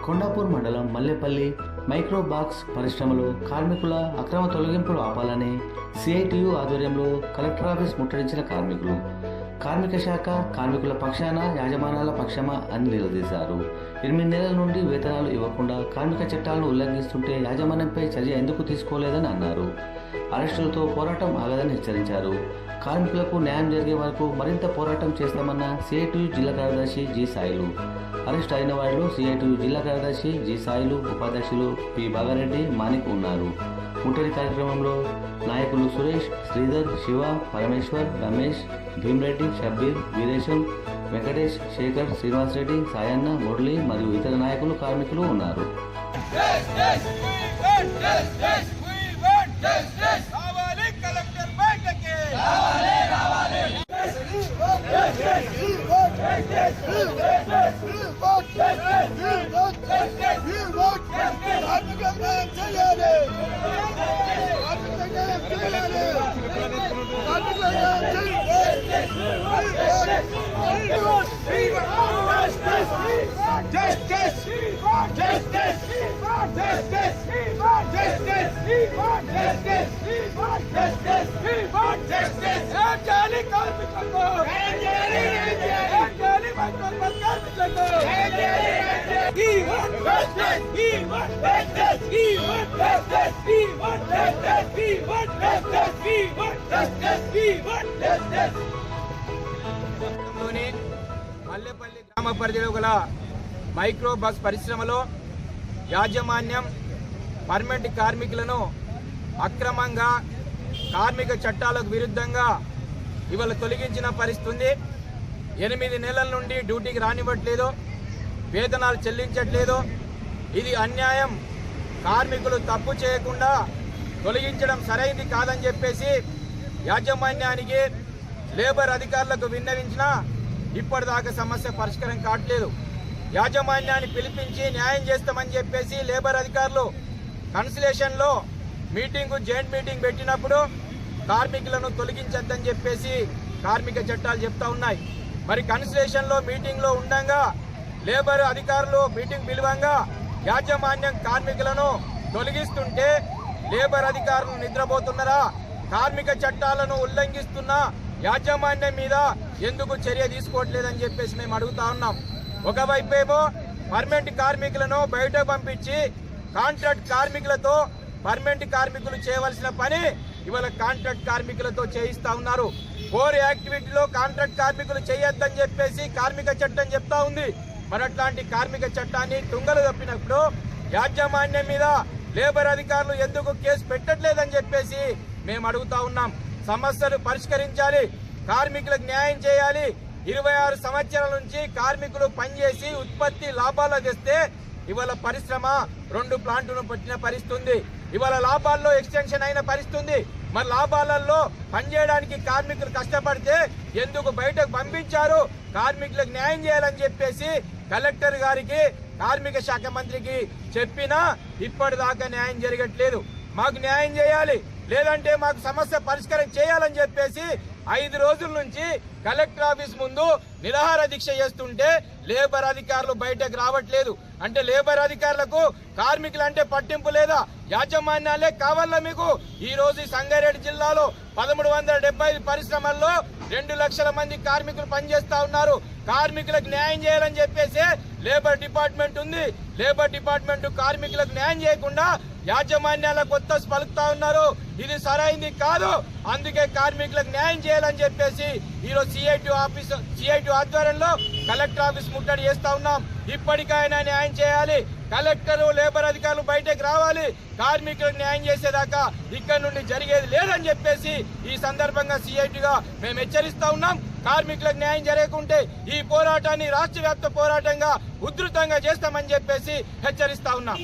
కొండాపూర్ మండలం Mallepally micro box పరిశ్రమలో కార్మికుల అక్రమ తొలగింపులు ఆపాలని సిఐటియు ఆధ్వర్యంలో కలెక్టర్ ఆఫీస్ ముట్టడించిన కార్మికులు కార్మిక శాఖ కార్మికుల పక్షాన యాజమాన్యాల పక్షమా అని నిలదీశారు. 8 నెలల నుండి వేతనాలు ఇవ్వకుండా కార్మిక చట్టాలను ఉల్లంఘిస్తుంటే యాజమాన్యంపై చర్య ఎందుకు తీసుకోలేదని అన్నారు. అరెస్టులతో పోరాటం ఆగదని హెచ్చరించారు. కార్మికులకు న్యాయం జరిగే వరకు మరింత పోరాటం చేస్తామన్న సిఐటియు జిల్లా కార్యదర్శి జి సాయిలు. అరెస్ట్ అయిన వారిలో సిఐటియు జిల్లా కార్యదర్శి జి సాయిలు, ఉపాధ్యక్షులు పి బాగారెడ్డి, మాణిక్ ఉన్నారు. ముట్టడి కార్యక్రమంలో నాయకులు సురేష్, శ్రీధర్, శివ, పరమేశ్వర్, రమేష్, భీమ్రెడ్డి, షబ్బీర్, వీరేశం, వెంకటేష్, శేఖర్, శ్రీనివాసరెడ్డి, సాయన్న, మురళి మరియు ఇతర నాయకులు కార్మికులు ఉన్నారు. మల్లెపల్లి గ్రామ పరిధిలో గల మైక్రో బస్ పరిశ్రమలో యాజమాన్యం పర్మనెంట్ కార్మికులను అక్రమంగా కార్మిక చట్టాలకు విరుద్ధంగా ఇవాళ తొలగించిన పరిస్థితి. 8 నెలల నుండి డ్యూటీకి రానివ్వట్లేదు, వేతనాలు చెల్లించట్లేదు. ఇది అన్యాయం. కార్మికులు తప్పు చేయకుండా తొలగించడం సరైంది కాదని చెప్పేసి యాజమాన్యానికి లేబర్ అధికారులకు విన్నవించినా ఇప్పటిదాకా సమస్య పరిష్కారం కావట్లేదు. యాజమాన్యాన్ని పిలిపించి న్యాయం చేస్తామని చెప్పేసి లేబర్ అధికారులు కన్సలేషన్లో జాయింట్ మీటింగ్ పెట్టినప్పుడు కార్మికులను తొలగించద్దని చెప్పేసి కార్మిక చట్టాలు చెప్తా ఉన్నాయి. మరి కన్సలేషన్లో మీటింగ్లో ఉండగా లేబర్ అధికారులు మీటింగ్ పిలువంగా యాజమాన్యం కార్మికులను తొలగిస్తుంటే లేబర్ అధికారులు నిద్రపోతున్నారా? కార్మిక చట్టాలను ఉల్లంఘిస్తున్న యాజమాన్యం మీద ఎందుకు చర్య తీసుకోవట్లేదని చెప్పేసి మేము అడుగుతా ఉన్నాం. ఒకవైపేమో పర్మనెంట్ కార్మికులను బయటకు పంపించి కాంట్రాక్ట్ కార్మికులతో పర్మనెంట్ కార్మికులు చేయవలసిన పని ఇవాళ కాంట్రాక్ట్ కార్మికులతో చేయిస్తా ఉన్నారు. కోర్ యాక్టివిటీలో కాంట్రాక్ట్ కార్మికులు చేయొద్దని చెప్పేసి కార్మిక చట్టం చెప్తా ఉంది. మరి అట్లాంటి కార్మిక చట్టాన్ని తుంగలు తప్పినప్పుడు యాజమాన్యం మీద లేబర్ అధికారులు ఎందుకు కేసు పెట్టట్లేదని చెప్పేసి మేము అడుగుతా ఉన్నాం. సమస్యలు పరిష్కరించాలి, కార్మికులకు న్యాయం చేయాలి. 26 సంవత్సరాల నుంచి కార్మికులు పనిచేసి ఉత్పత్తి లాభాలు తెస్తే ఇవాళ పరిశ్రమ 2 ప్లాంట్లను పెట్టిన పరిస్థితి. ఇవాళ లాభాల్లో ఎక్స్టెన్షన్ అయిన పరిస్థితి. మరి లాభాలలో పనిచేయడానికి కార్మికులు కష్టపడితే ఎందుకు బయటకు పంపించారు? కార్మికులకు న్యాయం చేయాలని చెప్పేసి కలెక్టర్ గారికి, కార్మిక శాఖ మంత్రికి చెప్పినా ఇప్పటిదాకా న్యాయం జరగట్లేదు. మాకు న్యాయం చేయాలి, లేదంటే మాకు సమస్య పరిష్కారం చేయాలని చెప్పేసి 5 రోజుల నుంచి కలెక్టర్ ఆఫీస్ ముందు నిరాహార దీక్ష చేస్తుంటే లేబర్ అధికారులు బయటకు రావట్లేదు. అంటే లేబర్ అధికారులకు కార్మికులు అంటే పట్టింపు లేదా? యాజమాన్యాలే కావాలా మీకు? ఈ రోజు సంగారెడ్డి జిల్లాలో 1375 పరిశ్రమల్లో 2 లక్షల మంది కార్మికులు పనిచేస్తా ఉన్నారు. కార్మికులకు న్యాయం చేయాలని చెప్పేసి లేబర్ డిపార్ట్మెంట్ ఉంది. లేబర్ డిపార్ట్మెంట్ కార్మికులకు న్యాయం చేయకుండా యాజమాన్యాల కొత్త పలుకుతా ఉన్నారు. ఇది సరైంది కాదు. అందుకే కార్మికులకు న్యాయం చేయాలని చెప్పేసి ఈరోజు సిఐటియు ఆధ్వర్యంలో కలెక్టర్ ఆఫీస్ ముట్టడి చేస్తా ఉన్నాం. ఇప్పటికైనా న్యాయం చేయాలి. కలెక్టర్, లేబర్ అధికారులు బయటకు రావాలి. కార్మికులకు న్యాయం చేసేదాకా ఇక్కడ నుండి జరిగేది లేదని చెప్పేసి ఈ సందర్భంగా సిఐటిగా మేము హెచ్చరిస్తా ఉన్నాం. కార్మికులకు న్యాయం జరగకుంటే ఈ పోరాటాన్ని రాష్ట్ర వ్యాప్త పోరాటంగా ఉధృతంగా చేస్తామని చెప్పేసి హెచ్చరిస్తా ఉన్నాం.